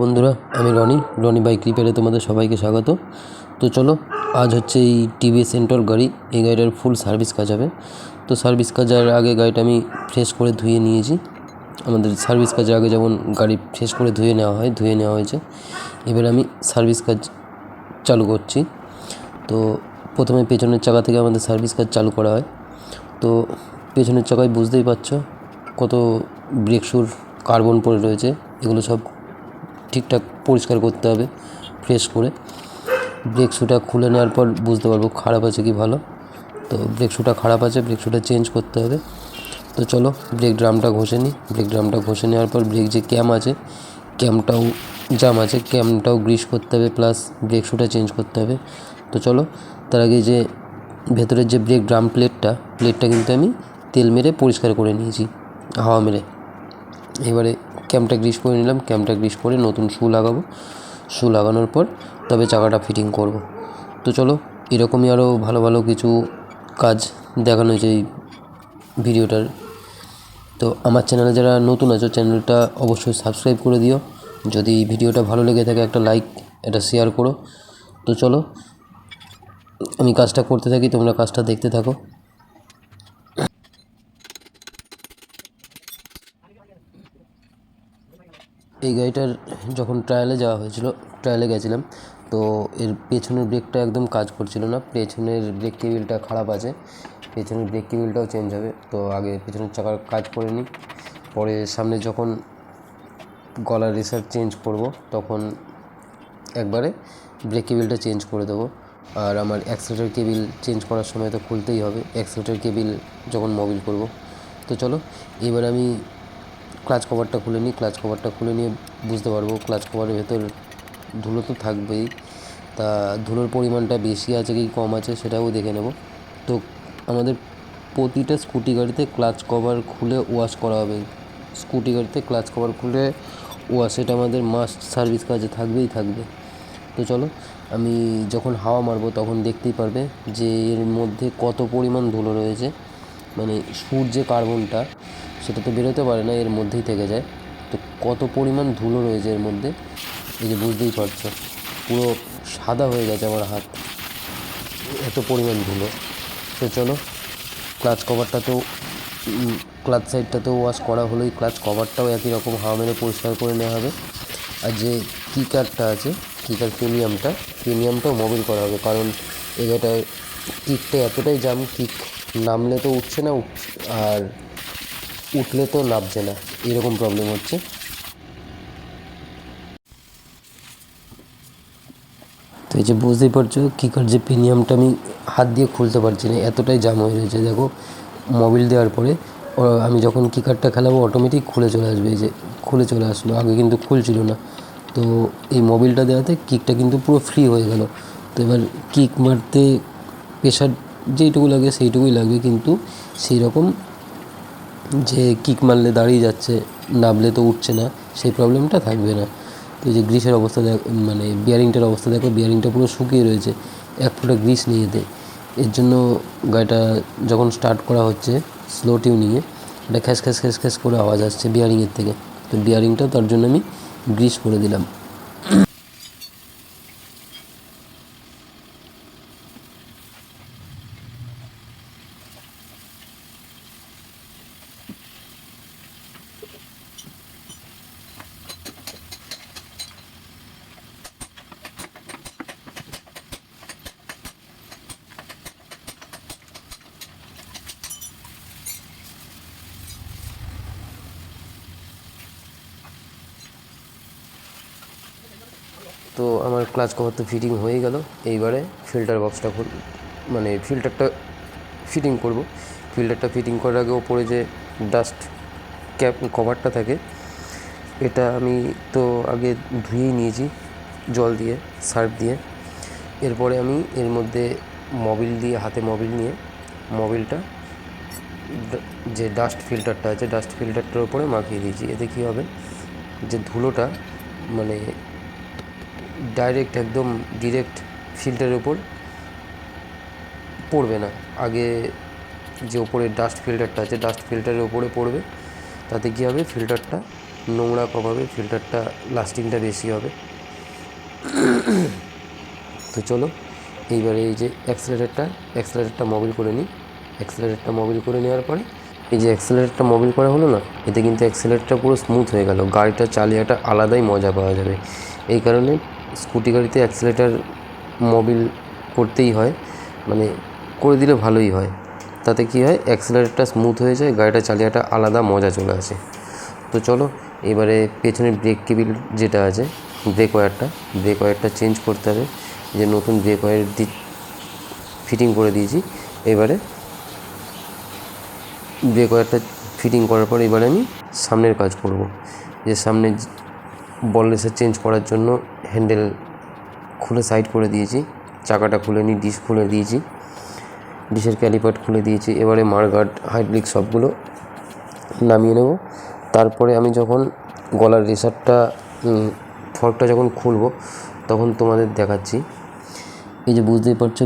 বন্ধুরা, আমি রনি বাইক রিপেয়ারে তোমাদের সবাইকে স্বাগত। তো চলো, আজ হচ্ছে এই টিভিএস এন্টর গাড়ি, এই গাড়িটার ফুল সার্ভিস কাজ হবে। তো সার্ভিস কাজের আগে গাড়িটা আমি ফ্রেশ করে ধুয়ে নিয়েছি। আমাদের সার্ভিস কাজের আগে যেমন গাড়ি ফ্রেশ করে ধুয়ে নেওয়া হয়েছে। এবার আমি সার্ভিস কাজ চালু করছি। তো প্রথমে পেছনের চাকা থেকে আমাদের সার্ভিস কাজ চালু করা হয়। তো পেছনের চাকায় বুঝতেই পারছো কত ব্রেক শুর কার্বন পড়ে রয়েছে, এগুলো সব ঠিকঠাক পরিষ্কার করতে হবে ফ্রেশ করে। ব্রেক শুটা খুলে নেওয়ার পর বুঝতে পারবো খারাপ আছে কি ভালো। তো ব্রেক শুটা খারাপ আছে, ব্রেক শুটা চেঞ্জ করতে হবে। তো চলো ব্রেক ড্রামটা ঘষে নিই। ব্রেক ড্রামটা ঘষে নেওয়ার পর ব্রেক যে ক্যাম আছে, ক্যামটাও জাম আছে, ক্যামটাও গ্রিস করতে হবে, প্লাস ব্রেক শুটা চেঞ্জ করতে হবে। তো চলো, তার আগে যে ভেতরের যে ব্রেক ড্রাম প্লেটটা কিন্তু আমি তেল মেরে পরিষ্কার করে নিয়েছি, হাওয়া মেরে। এবারে ক্যামটা গ্রিস করে নিলাম, ক্যামটা গ্রিস করে নতুন শু লাগাবো। শু লাগানোর পর তবে চাকাটা ফিটিং করব। তো চলো, এরকমই আরও ভালো ভালো কিছু কাজ দেখানো হয়েছে এই ভিডিওটার। তো আমার চ্যানেলে যারা নতুন আছো, চ্যানেলটা অবশ্যই সাবস্ক্রাইব করে দিও। যদি এই ভিডিওটা ভালো লেগে থাকে একটা লাইক, এটা শেয়ার করো। তো চলো, আমি কাজটা করতে থাকি, তোমরা কাজটা দেখতে থাকো। এই গাড়িটার যখন ট্রায়ালে যাওয়া হয়েছিল, ট্রায়ালে গেছিলাম, তো এর পেছনের ব্রেকটা একদম কাজ করছিল না। পেছনের ব্রেক কেবিলটা খারাপ আছে, পেছনের ব্রেক কেবিলটাও চেঞ্জ হবে। তো আগে পেছনের চাকার কাজ করে নিই, পরে সামনে যখন গলার রেসার চেঞ্জ করব তখন একবারে ব্রেক কেবিলটা চেঞ্জ করে দেবো। আর আমার অ্যাক্সিলেটর কেবিল চেঞ্জ করার সময় তো খুলতেই হবে, অ্যাক্সিলেটর কেবিল যখন মোবিল করব। তো চলো, এবার আমি ক্লাচ কভারটা খুলে নিই। ক্লাচ কভারটা খুলে নিয়ে বুঝতে পারবো ক্লাচ কভারের ভেতর ধুলো তো থাকবেই, তা ধুলোর পরিমাণটা বেশি আছে কি কম আছে সেটাও দেখে নেব। তো আমাদের প্রতিটা স্কুটি গাড়িতে ক্লাচ কভার খুলে ওয়াশ করা হবে। স্কুটি গাড়িতে ক্লাচ কভার খুলে ওয়াশ, এটা আমাদের মাস্ট, সার্ভিস কাজে থাকবেই থাকবে। তো চলো, আমি যখন হাওয়া মারবো তখন দেখতেই পারবে যে এর মধ্যে কত পরিমাণ ধুলো রয়েছে। মানে সুর যে কার্বনটা, সেটা তো বেরোতে পারে না, এর মধ্যেই থেকে যায়। তো কত পরিমাণ ধুলো রয়েছে এর মধ্যে, এই যে বুঝতেই পারছো পুরো সাদা হয়ে গেছে আমার হাত, এত পরিমাণ ধুলো। তো চলো, ক্লাচ কভারটাতেও ক্লাচ সাইডটাতেও ওয়াশ করা হলোই, ক্লাচ কভারটাও একই রকম হাওয়া মেরে পরিষ্কার করে নেওয়া হবে। আর যে কিকারটা আছে, কিকার প্রিমিয়ামটাও মোবিল করা হবে, কারণ এটার কিকটা এতটাই জাম, কিক নামলে তো উঠছে না, আর উঠলে তো নামছে না, এরকম প্রবলেম হচ্ছে। তো এই যে বুঝতেই পারছো কিকার যে প্রিমিয়ামটা আমি হাত দিয়ে খুলতে পারছি না, এতটাই জাম হয়ে রয়েছে। দেখো মোবিল দেওয়ার পরে আমি যখন কিকারটা খেলাবো অটোমেটিক খুলে চলে আসবে, এই যে খুলে চলে আসলো, আগে কিন্তু খুলছিল না। তো এই মোবিলটা দেওয়াতে কিকটা কিন্তু পুরো ফ্রি হয়ে গেল। তো এবার কিক মারতে প্রেশার যেইটুকু লাগে সেইটুকুই লাগবে, কিন্তু সেই রকম যে কিক মারলে দাঁড়িয়ে যাচ্ছে, নামলে তো উঠছে না, সেই প্রবলেমটা থাকবে না। তো এই যে গ্রিসের অবস্থা মানে বিয়ারিংটার অবস্থা দেখো, বিয়ারিংটা পুরো শুকিয়ে রয়েছে, এক ফোঁটা গ্রিস নিয়ে যেতে। এর জন্য গাড়িটা যখন স্টার্ট করা হচ্ছে স্লো টিউনিংয়ে, এটা খ্যাস খ্যাস খ্যাস খ্যাস করে আওয়াজ আসছে বিয়ারিংয়ের থেকে। তো বিয়ারিংটা তার জন্য আমি গ্রিস করে দিলাম। তো আমার ক্লাচ কভার তো ফিটিং হয়ে গেল। এইবারে ফিল্টার বক্সটা মানে ফিল্টারটা ফিটিং করব। ফিল্টারটা ফিটিং করার আগে ওপরে যে ডাস্ট ক্যাপ কভারটা থাকে, এটা আমি তো আগে ধুয়েই নিয়েছি জল দিয়ে, সার্ফ দিয়ে। এরপরে আমি এর মধ্যে মোবিল দিয়ে, হাতে মোবিল নিয়ে মোবিলটা যে ডাস্ট ফিল্টারটা আছে, ডাস্ট ফিল্টারটার উপরে মাখিয়ে দিয়েছি। এতে কী হবে, যে ধুলোটা মানে একদম ডিরেক্ট ফিল্টারের উপর পড়বে না। আগে যে ওপরে ডাস্ট ফিল্টারটা আছে, ডাস্ট ফিল্টারের ওপরে পড়বে, তাতে কী হবে, ফিল্টারটা নোংরা কম হবে, ফিল্টারটা লাস্টিংটা বেশি হবে। তো চলো এইবারে এই যে অ্যাক্সেলারেটরটা মোবিল করে নিই। অ্যাক্সেলারেটরটা মোবিল করে নেওয়ার পরে এই যে অ্যাক্সেলারেটরটা মোবিল করা হলো না, এতে কিন্তু অ্যাক্সেলারেটরটা পুরো স্মুথ হয়ে গেল, গাড়িটা চালিয়ে একটা আলাদাই মজা পাওয়া যাবে। এই কারণে স্কুটি গাড়িতে অ্যাক্সেলারেটর মোবিল করতেই হয়, মানে করে দিলে ভালোই হয়। তাতে কী হয়, অ্যাক্সেলারেটরটা স্মুথ হয়ে যায়, গাড়িটা চালিয়ে একটা আলাদা মজা চলে আসে। তো চলো এবারে পেছনের ব্রেক কেবিল যেটা আছে, ব্রেক ওয়্যারটা চেঞ্জ করতে হবে। যে নতুন ব্রেক ওয়্যার ফিটিং করে দিয়েছি। এবারে ব্রেক ওয়্যারটা ফিটিং করার পর এবারে আমি সামনের কাজ করব। যে সামনে বল রেসার চেঞ্জ করার জন্য হ্যান্ডেল খুলে সাইড করে দিয়েছি, চাকাটা খুলে নিই, ডিস্ক খুলে দিয়েছি, ডিসের ক্যালিপার খুলে দিয়েছি। এবারে মারগার্ড, হাইড্রোলিক সবগুলো নামিয়ে নেব। তারপরে আমি যখন গলার রেসারটা ফর্কটা যখন খুলব তখন তোমাদের দেখাচ্ছি। এই যে বুঝতেই পারছো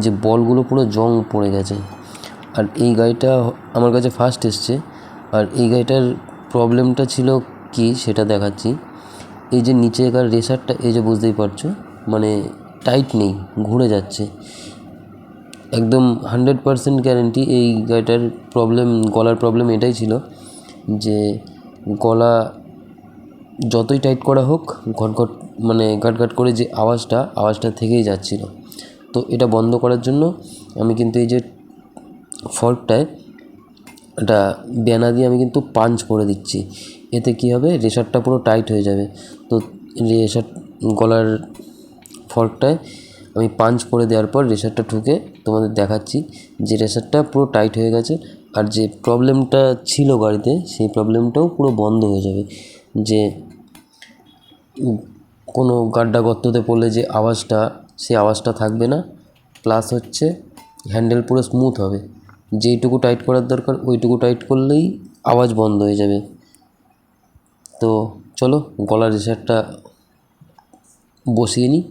যে বলগুলো পুরো জং পড়ে গেছে। আর এই গাড়িটা আমার কাছে ফার্স্ট এসছে। আর এই গাড়িটার প্রবলেমটা ছিল কি সেটা দেখাচ্ছি। এই যে নিচেকার রেসারটা, এই যে বুঝতেই পারছো, মানে টাইট নেই, ঘুরে যাচ্ছে। একদম 100% গ্যারেন্টি এই গাড়িটার প্রবলেম, গলার প্রবলেম এটাই ছিল যে গলা যতই টাইট করা হোক ঘটঘট মানে গাটগাট করে যে আওয়াজটা থেকেই যাচ্ছিল। তো এটা বন্ধ করার জন্য আমি কিন্তু এই যে ফর্কটায় একটা বেনা দিয়ে আমি কিন্তু পাঞ্চ করে দিচ্ছি। এতে কী হবে, রেসারটা পুরো টাইট হয়ে যাবে। তো রেসার গলার ফর্কটায় আমি পাঞ্চ করে দেওয়ার পর রেসারটা ঠুকে তোমাদের দেখাচ্ছি যে রেসারটা পুরো টাইট হয়ে গেছে। আর যে প্রবলেমটা ছিল গাড়িতে সেই প্রবলেমটাও পুরো বন্ধ হয়ে যাবে। যে কোনো গাড্ডা গর্ততে পড়লে যে আওয়াজটা, সেই আওয়াজটা থাকবে না। প্লাস হচ্ছে হ্যান্ডেল পুরো স্মুথ হবে, যেইটুকু টাইট করার দরকার ওইটুকু টাইট করলেই আওয়াজ বন্ধ হয়ে যাবে। তো চলো গলার রেসারটা বসিয়ে নিই।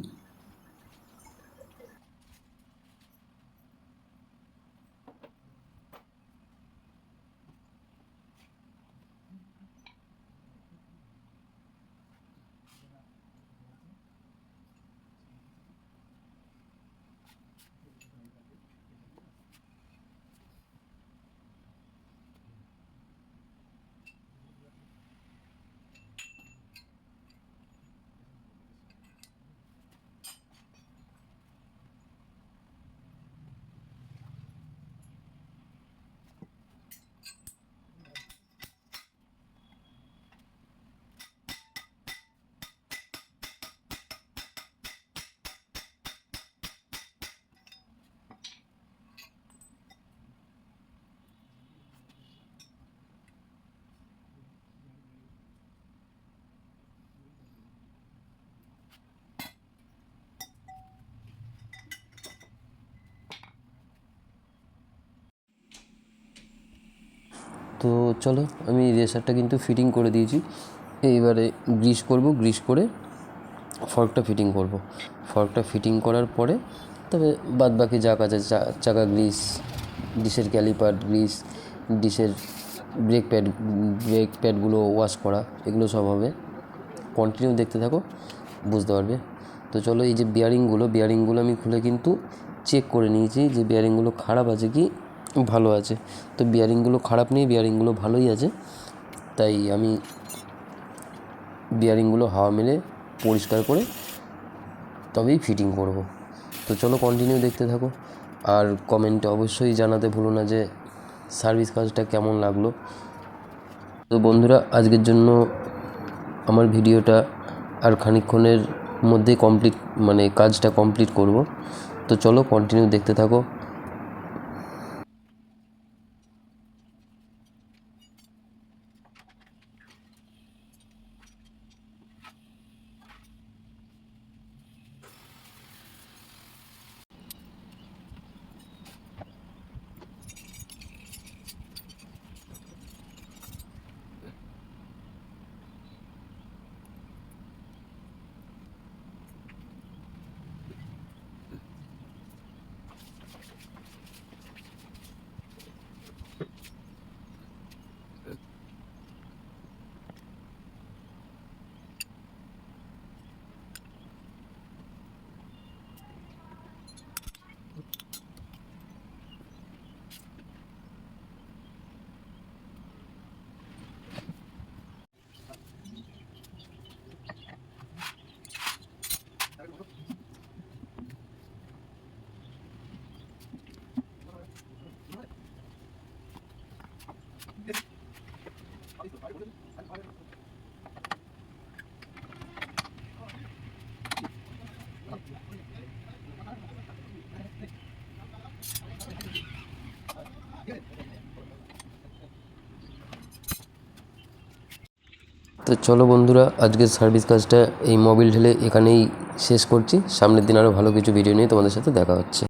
তো চলো আমি রেসারটা কিন্তু ফিটিং করে দিয়েছি। এইবারে গ্রিস করব, গ্রিস করে ফর্কটা ফিটিং করব। ফর্কটা ফিটিং করার পরে তবে বাদ বাকি যা কাজ আছে, চাকা গ্রিস, ডিসের ক্যালিপার গ্রিস, ডিসের ব্রেক প্যাডগুলো ওয়াশ করা, এগুলো সব হবে। কন্টিনিউ দেখতে থাকো, বুঝতে পারবে। তো চলো এই যে বিয়ারিংগুলো আমি খুলে কিন্তু চেক করে নিয়েছি যে বিয়ারিংগুলো খারাপ আছে কি ভালো আছে। তো বিয়ারিংগুলো খারাপ নেই, বিয়ারিংগুলো ভালোই আছে। তাই আমি বিয়ারিংগুলো হাওয়া মেলে পরিষ্কার করে তবেই ফিটিং করব। তো চলো কন্টিনিউ দেখতে থাকো। আর কমেন্টে অবশ্যই জানাতে ভুলো না যে সার্ভিস কাজটা কেমন লাগলো। তো বন্ধুরা, আজকের জন্য আমার ভিডিওটা আর খানিকক্ষণের মধ্যে কাজটা কমপ্লিট করব। তো চলো কন্টিনিউ দেখতে থাকো। তো চলো বন্ধুরা, আজকের সার্ভিস কাজটা এই মোবিল ঢেলে এখানেই শেষ করছি। সামনের দিন আরও ভালো কিছু ভিডিও নিয়ে তোমাদের সাথে দেখা হচ্ছে।